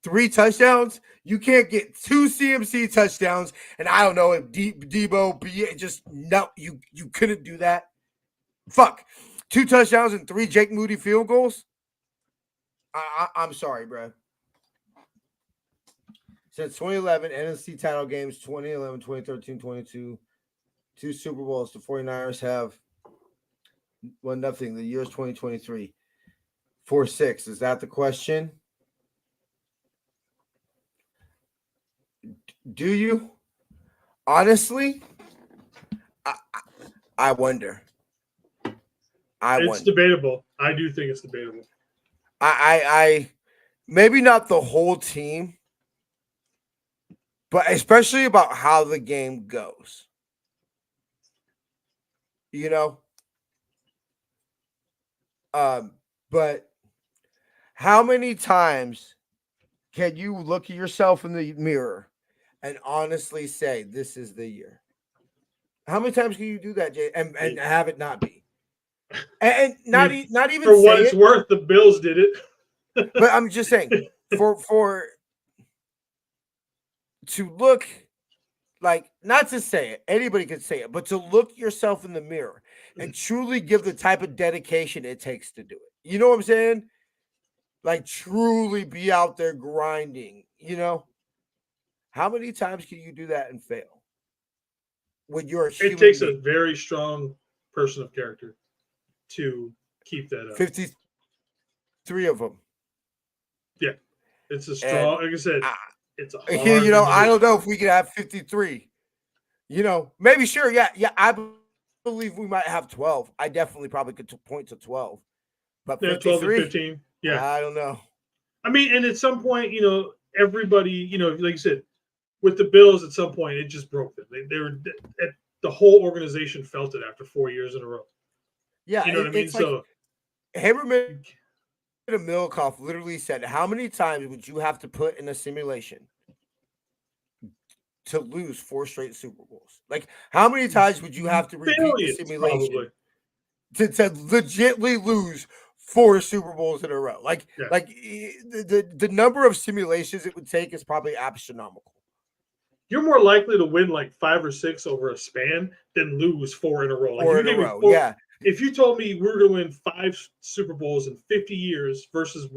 3 touchdowns, you can't get 2 CMC touchdowns, and I don't know if Debo just no, you couldn't do that. Fuck, 2 touchdowns and 3 Jake Moody field goals. I'm sorry, bro. Since 2011, NFC title games, 2011, 2013, 22, 2 Super Bowls. The 49ers have won nothing. The year is 2023. 4-6. Is that the question? Do you? Honestly, I wonder. It's debatable. I do think it's debatable. I maybe not the whole team, but especially about how the game goes. But how many times can you look at yourself in the mirror and honestly say, this is the year? How many times can you do that, Jay, and have it not be? And not even for what say it's it, worth, the Bills did it. but I'm just saying for to look like, not to say it, anybody could say it, but to look yourself in the mirror and truly give the type of dedication it takes to do it. You know what I'm saying? Like truly be out there grinding, you know? How many times can you do that and fail? When you're a It human takes a being? very strong person of character to keep that up. 53 of them. Yeah. It's a And strong, like I said, it's a hard you know, thing to I do. don't know if we could have 53. You know, maybe sure, yeah, I believe we might have 12. I definitely probably could point to 12. But Yeah, 12 to 53? 15. Yeah. I don't know. I mean, and at some point, everybody, like you said, with the Bills, at some point, it just broke them. They were, the whole organization felt it after 4 years in a row. Yeah, You know what I mean? it's like Haberman Milkoff literally said, how many times would you have to put in a simulation to lose 4 straight Super Bowls? Like, how many times would you have to repeat the simulation to legitly lose 4 Super Bowls in a row? Like, the number of simulations it would take is probably astronomical. You're more likely to win like 5 or 6 over a span than lose 4 in a row. Like 4 in a row, yeah. If you told me we're going to win 5 Super Bowls in 50 years versus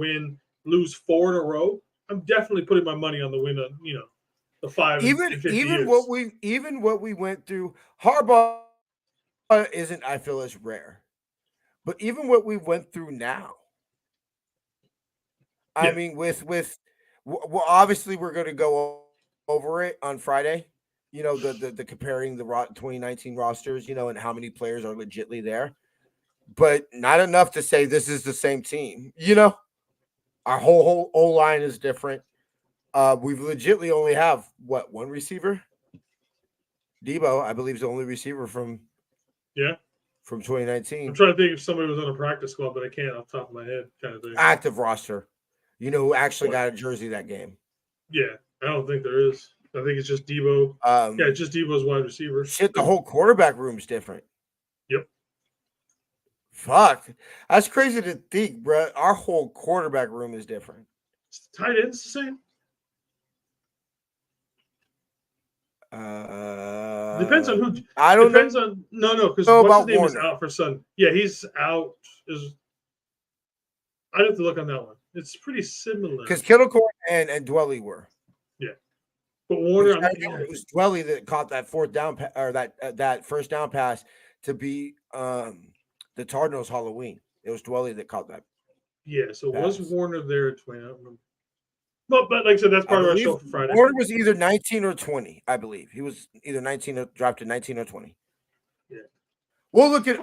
lose 4 in a row, I'm definitely putting my money on the win on, the 5 in 50 years. What we went through, Harbaugh isn't, I feel, as rare. But even what we went through now, I mean, well, obviously we're going to go over it on Friday. You know, the comparing the 2019 rosters, and how many players are legitly there, but not enough to say this is the same team. Our whole O-line is different. We've legitly only have one receiver. Debo, I believe, is the only receiver from 2019. I'm trying to think if somebody was on a practice squad, but I can't off the top of my head, kind of thing. Active roster. Who actually got a jersey that game? Yeah, I don't think there is. I think it's just Debo. It's just Debo's wide receiver. Shit, the whole quarterback room's different. Yep. Fuck. That's crazy to think, bro. Our whole quarterback room is different. Tight end's the same. Depends on who. I don't depends know. No, because what's his name Warner is out for Sunday. Yeah, he's out. I'd have to look on that one. It's pretty similar. Because Kittlecourt and Dwelly were. Yeah, but Warner. It was Dwelly that caught that fourth down or that first down pass to be the Cardinals Halloween. It was Dwelly that caught that. Yeah, so pass. Was Warner there at 20? I don't remember. But like I said, that's part of our show for Friday. Warner was either 19 or 20, I believe. He was either 19 or drafted 19 or 20. Yeah. We'll look at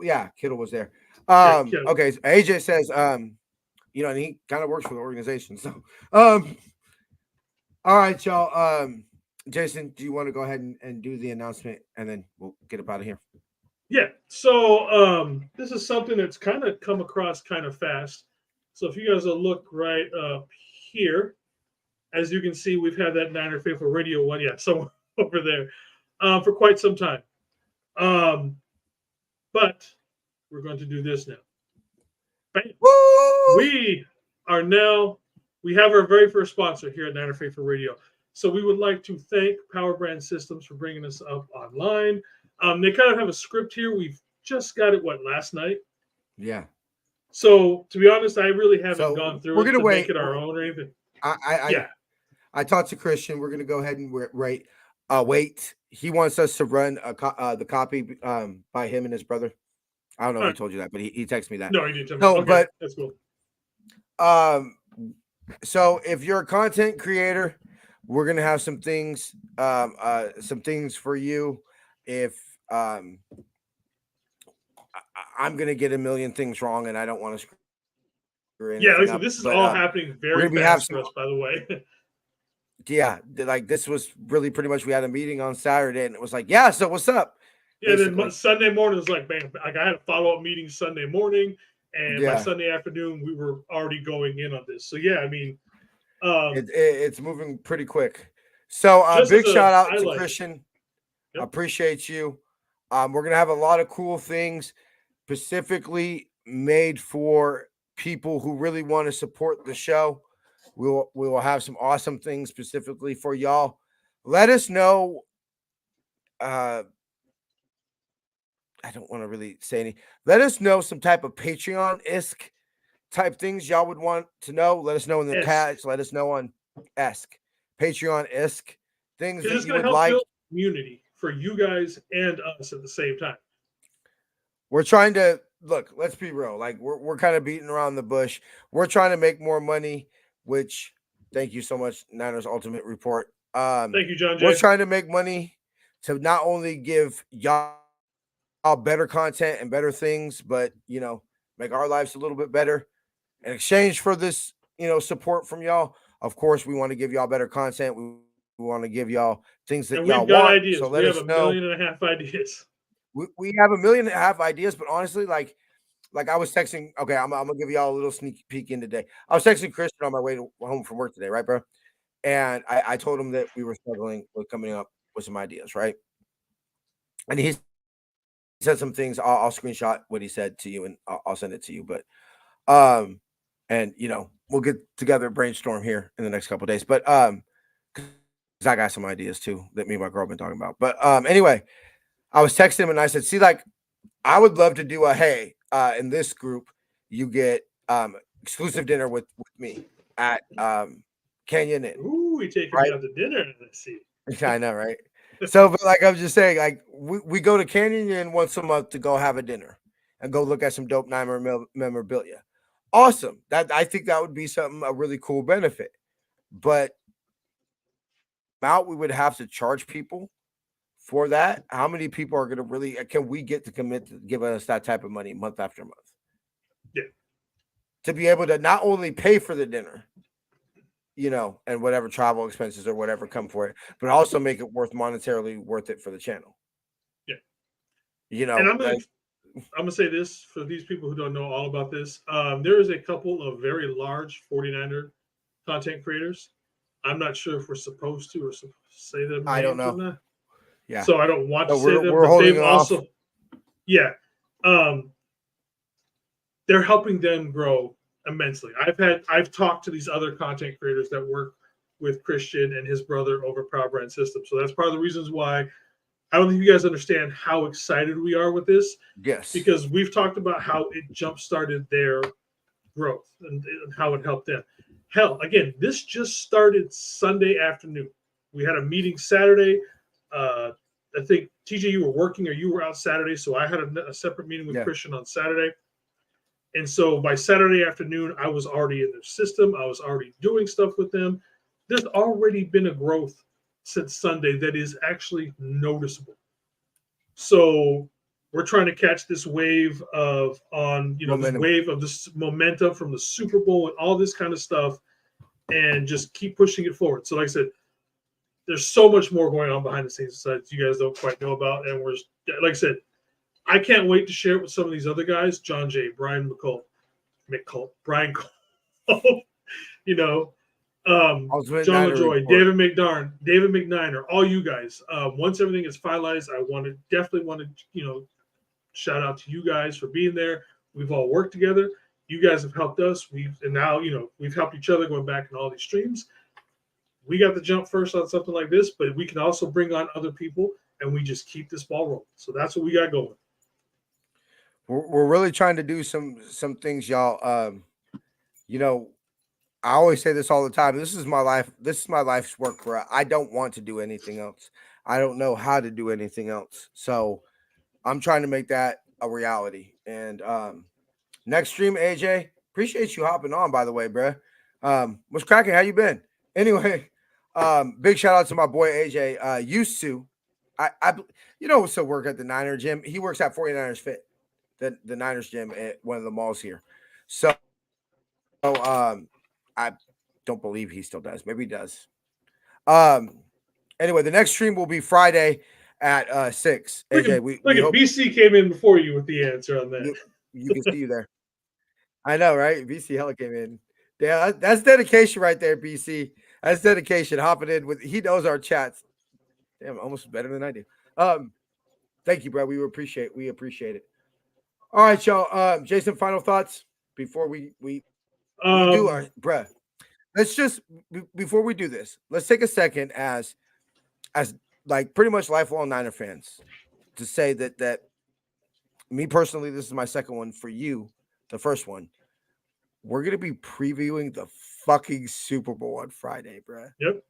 yeah, Kittle was there. Okay, so AJ says and he kind of works for the organization. So all right, y'all. Jason, do you want to go ahead and do the announcement and then we'll get up out of here? Yeah. So this is something that's kind of come across kind of fast. So if you guys will look right up here, as you can see, we've had that Niner Faithful Radio one, somewhere over there, for quite some time. But we're going to do this now. Bam. We have our very first sponsor here at Niner Faithful Radio. So we would like to thank Power Brand Systems for bringing us up online. They kind of have a script here. We've just got it, last night? Yeah. So to be honest, I really haven't gone through it to make it our own or anything. I talked to Christian. We're gonna go ahead and wait. He wants us to run the copy by him and his brother. I don't know if he told you that, but he texted me that. No, he didn't tell me. No, okay, but that's cool. So if you're a content creator, we're gonna have some things for you. If I'm gonna get a million things wrong, and I don't want to screw anything up. Listen, this is all happening very fast for us, by the way. Yeah, like this was really pretty much. We had a meeting on Saturday, and it was like, so what's up? Yeah, then Sunday morning was like, man, I had a follow-up meeting Sunday morning, and by Sunday afternoon, we were already going in on this. So I mean, it's moving pretty quick. So big shout out to Christian. Yep. Appreciate you. We're gonna have a lot of cool things. specifically made for people who really want to support the show. We will have some awesome things specifically for y'all. Let us know. I don't want to really say any. Let us know some type of Patreon-esque type things y'all would want to know. Let us know in the chats. Let us know on Patreon-esque things that you would like. Build community for you guys and us at the same time. We're trying to look. Let's be real. Like we're kind of beating around the bush. We're trying to make more money. Which, thank you so much, Niners Ultimate Report. Thank you, John Jay. We're trying to make money to not only give y'all better content and better things, but make our lives a little bit better. In exchange for this, support from y'all, of course, we want to give y'all better content. We want to give y'all things that y'all want. Ideas. So let us know. We have 1.5 million ideas. We have 1.5 million ideas, but honestly, like I was texting. Okay, I'm gonna give y'all a little sneak peek in today. I was texting Christian on my way home from work today, right, bro? And I told him that we were struggling with coming up with some ideas, right? And he said some things. I'll screenshot what he said to you, and I'll send it to you. But and we'll get together, brainstorm here in the next couple of days. But because I got some ideas too that me and my girl have been talking about. But anyway, I was texting him and I said, see, like, I would love to do in this group, you get exclusive dinner with me at Canyon Inn. Ooh, we take me out to dinner. Let's see. I know, right? So, but like I'm just saying, like we go to Canyon Inn once a month to go have a dinner and go look at some dope Niner memorabilia. Awesome. That I think that would be a really cool benefit. But we would have to charge people for that. How many people are going to can we get to commit to giving us that type of money month after month? Yeah. To be able to not only pay for the dinner, and whatever travel expenses or whatever come for it, but also make it monetarily worth it for the channel. Yeah. And I'm gonna say this for these people who don't know all about this. There is a couple of very large 49er content creators. I'm not sure if we're supposed to say them. I don't know. Yeah. So I don't want to say them. We're holding they've also, off. Yeah. They're helping them grow immensely. I've talked to these other content creators that work with Christian and his brother over Proud Brand Systems. So that's part of the reasons why I don't think you guys understand how excited we are with this. Yes. Because we've talked about how it jump-started their growth and how it helped them. Hell, again, this just started Sunday afternoon. We had a meeting Saturday. I think, TeeJay, you were working or you were out Saturday, so I had a separate meeting with Christian on Saturday. And so by Saturday afternoon, I was already in their system. I was already doing stuff with them. There's already been a growth since Sunday that is actually noticeable. So we're trying to catch this wave of this wave of this momentum from the Super Bowl and all this kind of stuff and just keep pushing it forward. So like I said, there's so much more going on behind the scenes that you guys don't quite know about. And we're, like I said, I can't wait to share it with some of these other guys, John Jay, Brian Brian Cole, John LaJoy, David McNiner, all you guys. Once everything is finalized, I definitely want to, shout out to you guys for being there. We've all worked together. You guys have helped us. We've helped each other going back in all these streams. We got the jump first on something like this, but we can also bring on other people and we just keep this ball rolling. So that's what we got going. We're really trying to do some things, y'all. I always say this all the time. This is my life. This is my life's work. Where I don't want to do anything else. I don't know how to do anything else. So I'm trying to make that a reality. And next stream, AJ, appreciate you hopping on. By the way, bro. What's cracking? How you been? Anyway, big shout out to my boy AJ. Used to, still work at the Niner gym. He works at 49ers Fit. The Niners gym at one of the malls here. So I don't believe he still does. Maybe he does. Anyway, the next stream will be Friday at 6. AJ, we hope BC came in before you with the answer on that. You can see you there. I know, right? BC hella came in. Yeah, that's dedication right there, BC. That's dedication. Hopping in he knows our chats. Damn, almost better than I do. Thank you, bro. We appreciate it. All right, y'all. Jason, final thoughts before we do our bruh. Let's just before we do this, let's take a second as like pretty much lifelong Niner fans to say that me personally, this is my second one. For you, the first one, we're gonna be previewing the fucking Super Bowl on Friday, bruh. Yep.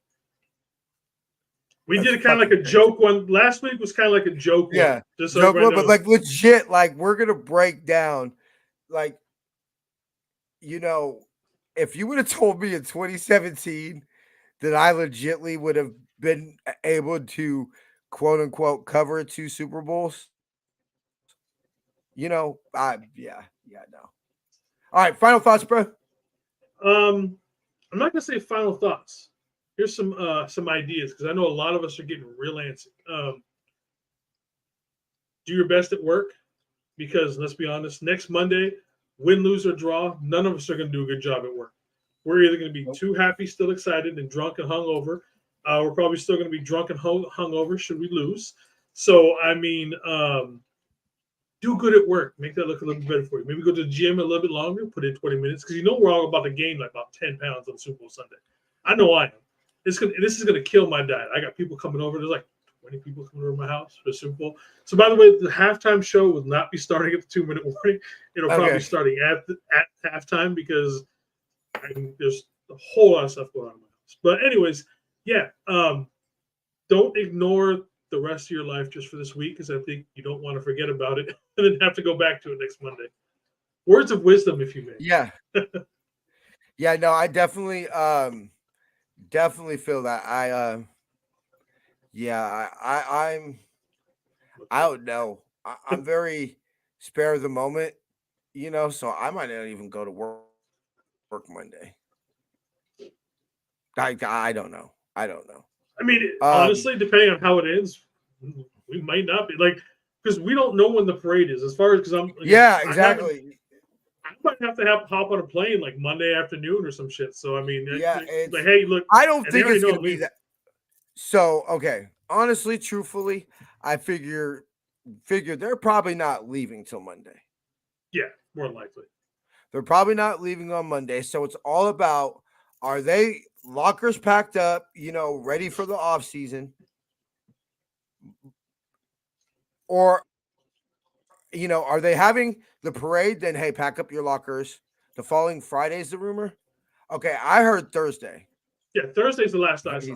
We did it kind of like a joke one. Last week was kind of like a joke one. Yeah, Just so joke one, but like legit, like we're gonna break down, like, you know, if you would have told me in 2017 that I legitly would have been able to quote unquote cover 2 Super Bowls, no. All right, final thoughts, bro. I'm not gonna say final thoughts. Here's some ideas because I know a lot of us are getting real antsy. Do your best at work because let's be honest, next Monday, win, lose, or draw, none of us are going to do a good job at work. We're either going to be too happy, still excited, and drunk and hungover. We're probably still going to be drunk and hungover should we lose. So, I mean, do good at work. Make that look a little bit better for you. Maybe go to the gym a little bit longer, put in 20 minutes because we're all about to gain like about 10 pounds on Super Bowl Sunday. I know I am. This is going to kill my diet. I got people coming over. There's like 20 people coming over to my house for the Super Bowl. So, by the way, the halftime show will not be starting at the 2-minute warning. It'll probably be starting at halftime because there's a whole lot of stuff going on in my house. But anyways, yeah, don't ignore the rest of your life just for this week because I think you don't want to forget about it and then have to go back to it next Monday. Words of wisdom, if you may. Yeah. Yeah, no, I definitely feel that. I don't know. I'm very spare of the moment, so I might not even go to work Monday. I don't know. I mean, honestly, depending on how it ends, we might not be because we don't know when the parade is. As far as exactly. I might have to hop on a plane like Monday afternoon or some shit. So I mean, it's hey, look, I don't think it's gonna be that. So okay, honestly, truthfully, I figure they're probably not leaving till Monday. Yeah, more likely. They're probably not leaving on Monday. So it's all about, are they lockers packed up, ready for the off season? Or, are they having the parade? Then, hey, pack up your lockers. The following Friday is the rumor. Okay, I heard Thursday. Yeah, Thursday's the last I saw.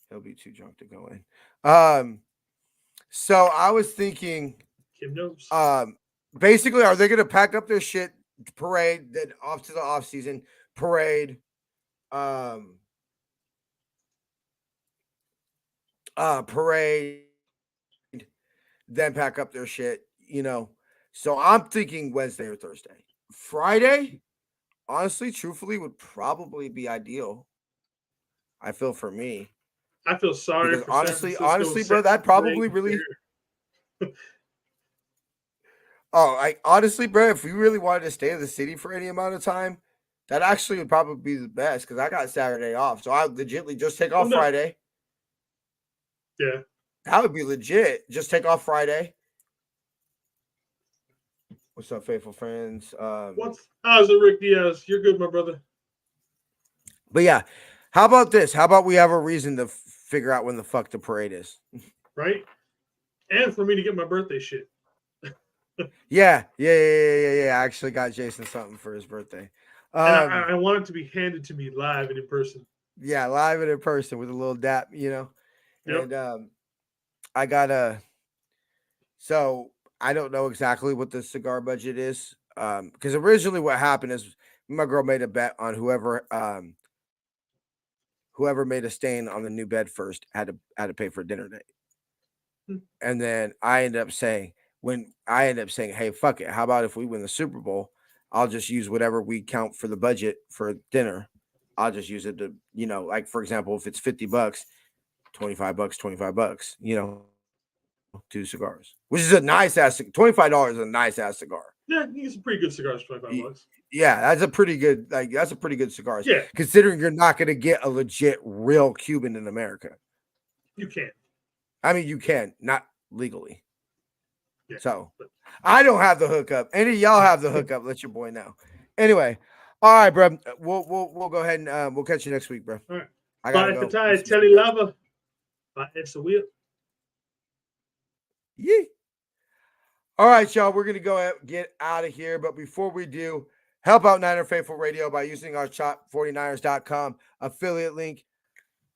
He'll be too drunk to go in. So I was thinking, Kim knows. Basically, are they going to pack up their shit, parade, then off to the off season parade? Parade, then pack up their shit, So I'm thinking Wednesday or Thursday. Friday, honestly, truthfully, would probably be ideal. I feel for me. I feel sorry because honestly, bro, that probably really. Honestly, bro, if we really wanted to stay in the city for any amount of time, that actually would probably be the best because I got Saturday off, so I legitly just take off Friday. Yeah, that would be legit. Just take off Friday. What's up, faithful friends? How's it, Rick Diaz? You're good, my brother. But yeah, how about this? How about we have a reason to figure out when the fuck the parade is? Right, and for me to get my birthday shit. Yeah. I actually got Jason something for his birthday. And I want it to be handed to me live and in person. Yeah, live and in person with a little dap, Yep. And I got so I don't know exactly what the cigar budget is. Because originally what happened is my girl made a bet on whoever made a stain on the new bed first had to pay for a dinner date. And then I ended up saying, hey, fuck it. How about if we win the Super Bowl, I'll just use whatever we count for the budget for dinner. I'll just use it to, like, for example, if it's $50, $25, 2 cigars, which is a nice ass. $25 is a nice ass cigar. Yeah, you get some pretty good cigars for $25. Yeah, that's a pretty good cigar. Yeah, considering you're not going to get a legit real Cuban in America. You can. I mean, you can, not legally. Yeah. So I don't have the hookup. Any of y'all have the hookup? Let your boy know. Anyway, all right, bro. We'll go ahead and we'll catch you next week, bro. All right. I gotta Bye, go. Fatai, Telly Lava. Bye, Essa Wheel. Yeah. All right, y'all. We're gonna go get out of here, but before we do, help out Niner Faithful Radio by using our shop49ers.com affiliate link.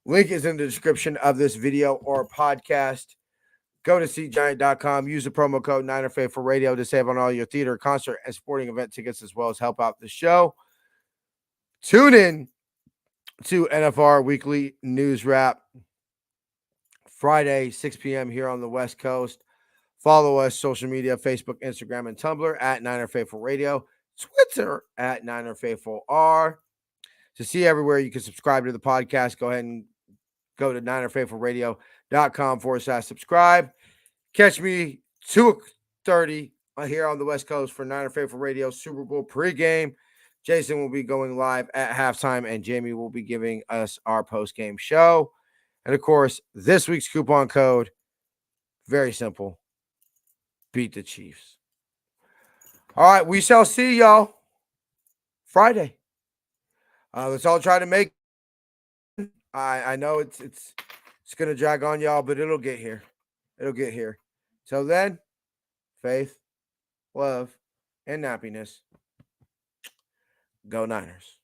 Link is in the description of this video or podcast. Go to SeatGiant.com. Use the promo code Niner Faithful Radio to save on all your theater, concert, and sporting event tickets, as well as help out the show. Tune in to NFR Weekly News Wrap Friday, 6 p.m. here on the West Coast. Follow us social media, Facebook, Instagram, and Tumblr at Niner Faithful Radio, Twitter at Niner Faithful R. To see everywhere you can subscribe to the podcast, go ahead and go to NinerFaithfulRadio.com/subscribe. Catch me 2:30 here on the West Coast for Niner Faithful Radio Super Bowl pregame. Jason will be going live at halftime, and Jamie will be giving us our postgame show. And, of course, this week's coupon code, very simple, beat the Chiefs. All right, we shall see y'all Friday. Let's all try to make. I know it's gonna drag on y'all, but it'll get here. It'll get here. So then, faith, love, and happiness. Go Niners.